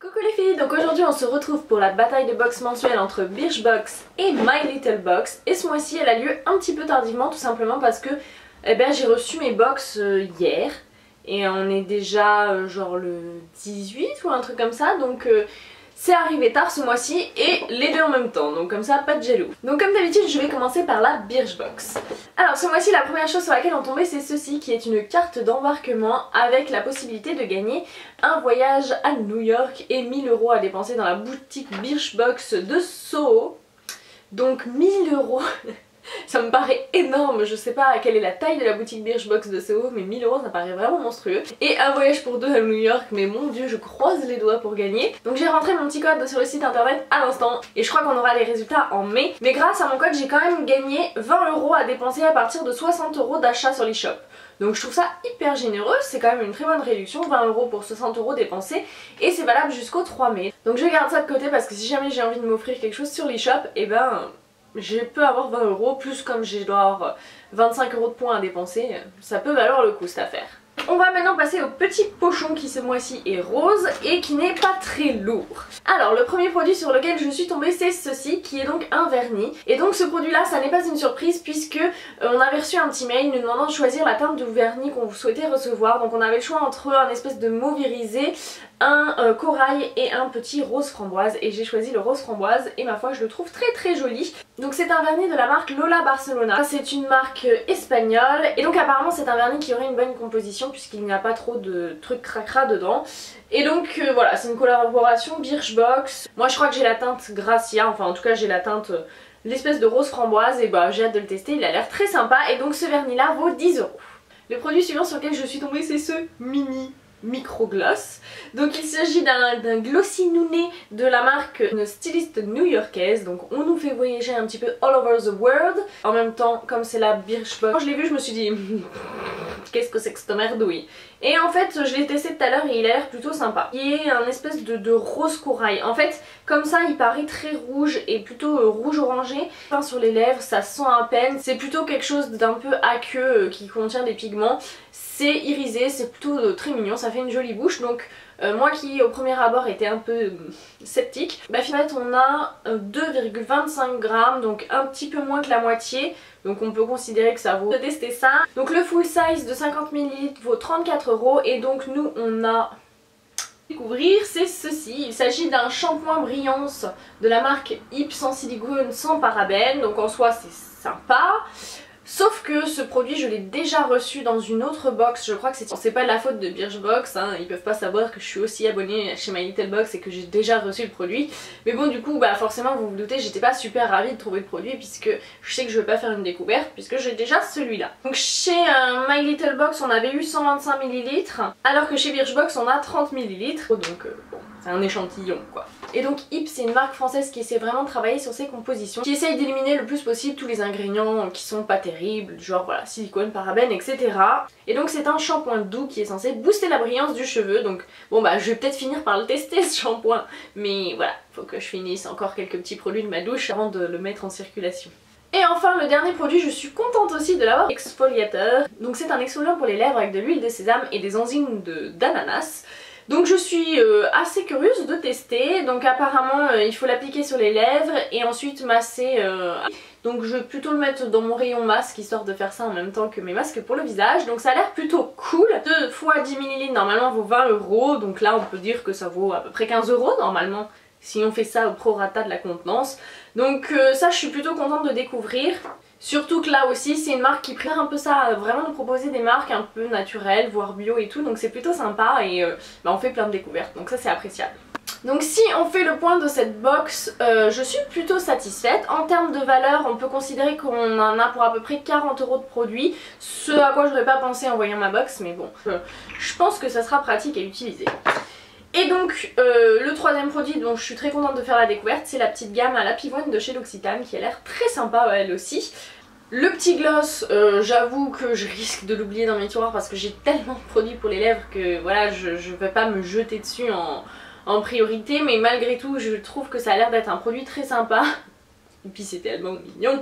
Coucou les filles, donc aujourd'hui on se retrouve pour la bataille de box mensuelle entre Birchbox et My Little Box. Et ce mois-ci elle a lieu un petit peu tardivement, tout simplement parce que j'ai reçu mes box hier. Et on est déjà genre le 18 ou un truc comme ça, donc c'est arrivé tard ce mois-ci et les deux en même temps, donc comme ça pas de jaloux. Donc comme d'habitude je vais commencer par la Birchbox. Alors ce mois-ci la première chose sur laquelle on tombait c'est ceci, qui est une carte d'embarquement avec la possibilité de gagner un voyage à New York et 1000 € à dépenser dans la boutique Birchbox de Soho. Donc 1000 €. Ça me paraît énorme, je sais pas quelle est la taille de la boutique Birchbox de Soho, mais 1000 € ça paraît vraiment monstrueux. Et un voyage pour deux à New York, mais mon dieu, je croise les doigts pour gagner. Donc j'ai rentré mon petit code sur le site internet à l'instant, et je crois qu'on aura les résultats en mai. Mais grâce à mon code, j'ai quand même gagné 20 € à dépenser à partir de 60 € d'achat sur l'eShop. Donc je trouve ça hyper généreux, c'est quand même une très bonne réduction, 20 € pour 60 € dépensés, et c'est valable jusqu'au 3 mai. Donc je garde ça de côté parce que si jamais j'ai envie de m'offrir quelque chose sur l'eShop, et je peux avoir 20 €, plus comme je dois avoir 25 € de points à dépenser, ça peut valoir le coup cette affaire. On va maintenant passer au petit pochon qui ce mois-ci est rose et qui n'est pas très lourd. Alors le premier produit sur lequel je suis tombée c'est ceci, qui est donc un vernis. Et donc ce produit là ça n'est pas une surprise puisque on avait reçu un petit mail nous demandant de choisir la teinte de vernis qu'on souhaitait recevoir. Donc on avait le choix entre un espèce de mauve irisé, un corail et un petit rose framboise, et j'ai choisi le rose framboise et ma foi je le trouve très très joli. Donc c'est un vernis de la marque Lola Barcelona, c'est une marque espagnole et donc apparemment c'est un vernis qui aurait une bonne composition puisqu'il n'y a pas trop de trucs cracra dedans. Et donc voilà, c'est une collaboration Birchbox. Moi je crois que j'ai la teinte Gracia, enfin en tout cas j'ai la teinte l'espèce de rose framboise, et j'ai hâte de le tester, il a l'air très sympa. Et donc ce vernis là vaut 10 €. Le produit suivant sur lequel je suis tombée c'est ce mini micro-gloss. Donc il s'agit d'un glossy nouné de la marque, une styliste new-yorkaise. Donc on nous fait voyager un petit peu all over the world. En même temps, comme c'est la Birchbox, quand je l'ai vu je me suis dit qu'est-ce que c'est que cette merdouille. Et en fait je l'ai testé tout à l'heure et il a l'air plutôt sympa. Il est un espèce de rose corail. En fait comme ça il paraît très rouge et plutôt rouge orangé. Enfin, sur les lèvres ça sent à peine. C'est plutôt quelque chose d'un peu aqueux qui contient des pigments. C'est irisé, c'est plutôt très mignon, ça fait une jolie bouche. Donc moi qui au premier abord était un peu sceptique, finalement on a 2,25 g, donc un petit peu moins que la moitié. Donc on peut considérer que ça vaut de tester ça. Donc le full size de 50 ml vaut 34 €. Et donc nous on a découvrir c'est ceci. Il s'agit d'un shampoing brillance de la marque Ip sans silicone, sans parabènes. Donc en soi c'est sympa. Sauf que ce produit je l'ai déjà reçu dans une autre box, je crois que c'est pas de la faute de Birchbox, hein, ils peuvent pas savoir que je suis aussi abonnée chez My Little Box et que j'ai déjà reçu le produit. Mais bon du coup forcément vous vous doutez j'étais pas super ravie de trouver le produit puisque je sais que je veux pas faire une découverte puisque j'ai déjà celui-là. Donc chez My Little Box on avait eu 125 ml alors que chez Birchbox on a 30 ml, donc bon c'est un échantillon quoi. Et donc Ip c'est une marque française qui essaie vraiment de travailler sur ses compositions, qui essaye d'éliminer le plus possible tous les ingrédients qui sont pas terribles, genre voilà silicone, parabènes, etc. Et donc c'est un shampoing doux qui est censé booster la brillance du cheveu. Donc bon je vais peut-être finir par le tester ce shampoing, mais voilà, faut que je finisse encore quelques petits produits de ma douche avant de le mettre en circulation. Et enfin le dernier produit, je suis contente aussi de l'avoir, exfoliateur. Donc c'est un exfoliant pour les lèvres avec de l'huile de sésame et des enzymes d'ananas. Donc je suis assez curieuse de tester. Donc apparemment il faut l'appliquer sur les lèvres et ensuite masser. Donc je vais plutôt le mettre dans mon rayon masque histoire de faire ça en même temps que mes masques pour le visage. Donc ça a l'air plutôt cool. 2 fois 10 ml normalement vaut 20 €. Donc là on peut dire que ça vaut à peu près 15 € normalement si on fait ça au prorata de la contenance. Donc ça je suis plutôt contente de découvrir. Surtout que là aussi c'est une marque qui préfère un peu ça, vraiment de proposer des marques un peu naturelles, voire bio et tout, donc c'est plutôt sympa et on fait plein de découvertes, donc ça c'est appréciable. Donc si on fait le point de cette box, je suis plutôt satisfaite. En termes de valeur, on peut considérer qu'on en a pour à peu près 40 € de produits, ce à quoi je n'aurais pas pensé en voyant ma box, mais bon, je pense que ça sera pratique à utiliser. Et donc le troisième produit dont je suis très contente de faire la découverte, c'est la petite gamme à la pivoine de chez L'Occitane qui a l'air très sympa elle aussi. Le petit gloss, j'avoue que je risque de l'oublier dans mes tiroirs parce que j'ai tellement de produits pour les lèvres que voilà je vais pas me jeter dessus en priorité, mais malgré tout je trouve que ça a l'air d'être un produit très sympa. Et puis c'est tellement mignon.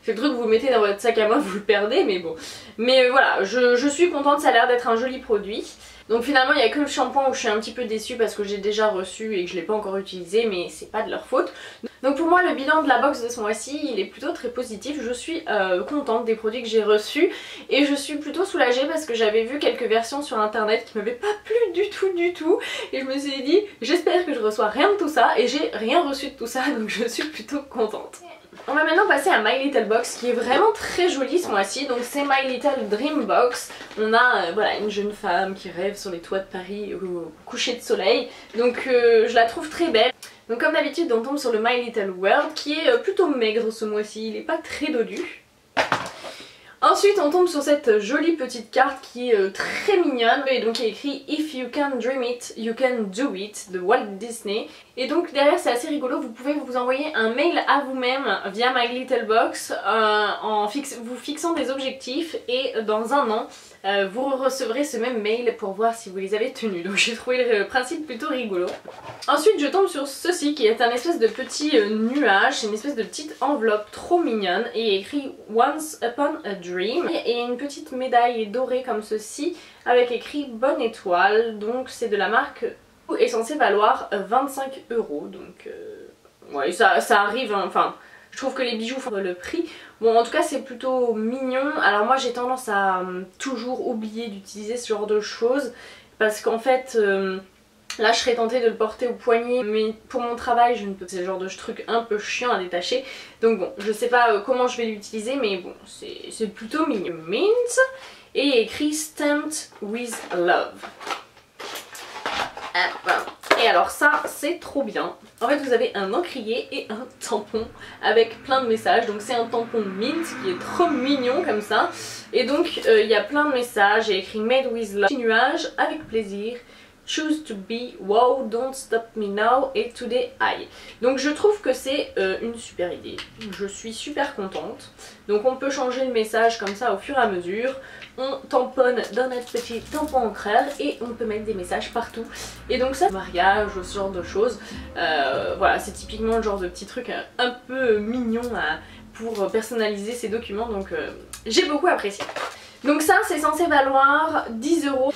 C'est le truc que vous mettez dans votre sac à main, vous le perdez, mais bon. Mais voilà, je suis contente, ça a l'air d'être un joli produit. Donc finalement il n'y a que le shampoing où je suis un petit peu déçue parce que j'ai déjà reçu et que je ne l'ai pas encore utilisé, mais c'est pas de leur faute. Donc pour moi le bilan de la box de ce mois-ci il est plutôt très positif, je suis contente des produits que j'ai reçus et je suis plutôt soulagée parce que j'avais vu quelques versions sur internet qui m'avaient pas plu du tout et je me suis dit j'espère que je reçois rien de tout ça et j'ai rien reçu de tout ça donc je suis plutôt contente. On va maintenant passer à My Little Box qui est vraiment très jolie ce mois-ci, donc c'est My Little Dream Box. On a voilà, une jeune femme qui rêve sur les toits de Paris au coucher de soleil, donc je la trouve très belle. Donc comme d'habitude on tombe sur le My Little World qui est plutôt maigre ce mois-ci, il n'est pas très dodu. Ensuite on tombe sur cette jolie petite carte qui est très mignonne et donc il y a écrit If you can dream it, you can do it de Walt Disney. Et donc derrière c'est assez rigolo, vous pouvez vous envoyer un mail à vous-même via My Little Box vous fixant des objectifs et dans un an vous recevrez ce même mail pour voir si vous les avez tenus. Donc j'ai trouvé le principe plutôt rigolo. Ensuite je tombe sur ceci qui est un espèce de petit nuage, c'est une espèce de petite enveloppe trop mignonne et écrit Once Upon a Dream et une petite médaille dorée comme ceci avec écrit bonne étoile, donc c'est de la marque est censé valoir 25 €, donc ouais ça arrive, hein. Enfin je trouve que les bijoux font le prix. Bon en tout cas c'est plutôt mignon. Alors moi j'ai tendance à toujours oublier d'utiliser ce genre de choses parce qu'en fait là je serais tentée de le porter au poignet mais pour mon travail je ne peux pas, c'est le genre de truc un peu chiant à détacher. Donc bon je sais pas comment je vais l'utiliser mais bon c'est plutôt mignon. Mint et écrit Stamped with Love. Et alors ça c'est trop bien. En fait vous avez un encrier et un tampon avec plein de messages. Donc c'est un tampon mint qui est trop mignon comme ça. Et donc il y a plein de messages. Il y a écrit Made with Love, petit nuage avec plaisir, Choose to be, wow, don't stop me now et today I. Donc je trouve que c'est une super idée. Je suis super contente. Donc on peut changer le message comme ça au fur et à mesure. On tamponne dans notre petit tampon encreur et on peut mettre des messages partout. Et donc ça, mariage, ce genre de choses. Voilà, c'est typiquement le genre de petit truc un peu mignon pour personnaliser ces documents. Donc j'ai beaucoup apprécié. Donc ça c'est censé valoir 10 €.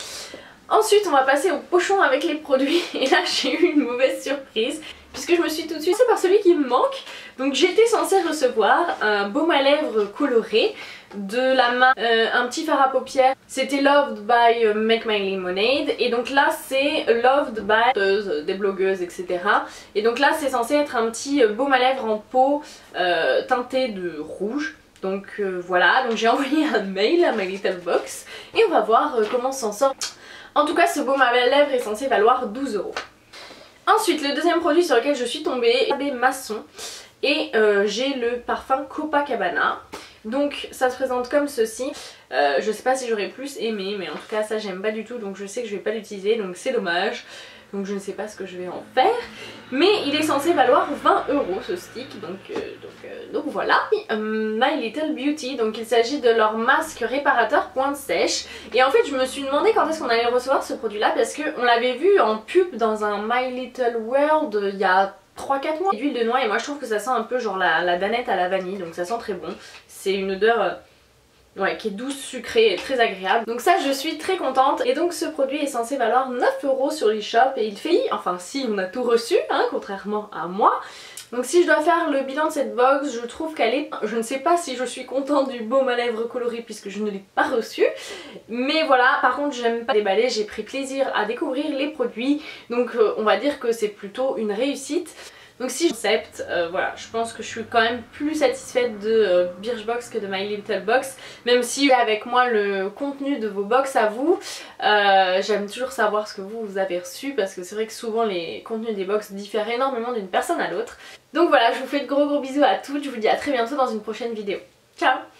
Ensuite on va passer au pochon avec les produits et là j'ai eu une mauvaise surprise puisque je me suis tout de suite passée par celui qui me manque. Donc j'étais censée recevoir un baume à lèvres coloré de la marque, un petit fard à paupières, c'était Loved by Make My Lemonade et donc là c'est Loved by des blogueuses etc. Et donc là c'est censé être un petit baume à lèvres en peau teinté de rouge. Donc voilà, donc j'ai envoyé un mail à My Little Box et on va voir comment on s'en sort. En tout cas ce baume à lèvres est censé valoir 12 €. Ensuite le deuxième produit sur lequel je suis tombée est Maçon et j'ai le parfum Copacabana. Donc ça se présente comme ceci. Je sais pas si j'aurais plus aimé mais en tout cas ça j'aime pas du tout donc je sais que je vais pas l'utiliser donc c'est dommage. Donc je ne sais pas ce que je vais en faire. Mais il est censé valoir 20 € ce stick. Donc voilà. My Little Beauty. Donc il s'agit de leur masque réparateur pointe sèche. Et en fait je me suis demandé quand est-ce qu'on allait recevoir ce produit là. Parce qu'on l'avait vu en pub dans un My Little World il y a 3-4 mois. D'huile de noix et moi je trouve que ça sent un peu genre la danette à la vanille. Donc ça sent très bon. C'est une odeur... ouais, qui est douce, sucrée et très agréable. Donc ça je suis très contente. Et donc ce produit est censé valoir 9 € sur l'eShop et il fait, enfin si on a tout reçu, hein, contrairement à moi. Donc si je dois faire le bilan de cette box, je trouve qu'elle est... Je ne sais pas si je suis contente du baume à lèvres coloré puisque je ne l'ai pas reçu. Mais voilà, par contre j'aime pas déballer, j'ai pris plaisir à découvrir les produits. Donc on va dire que c'est plutôt une réussite. Donc si j'accepte, voilà, je pense que je suis quand même plus satisfaite de Birchbox que de My Little Box. Même si avec moi le contenu de vos box à vous, j'aime toujours savoir ce que vous avez reçu parce que c'est vrai que souvent les contenus des box diffèrent énormément d'une personne à l'autre. Donc voilà, je vous fais de gros bisous à toutes, je vous dis à très bientôt dans une prochaine vidéo. Ciao!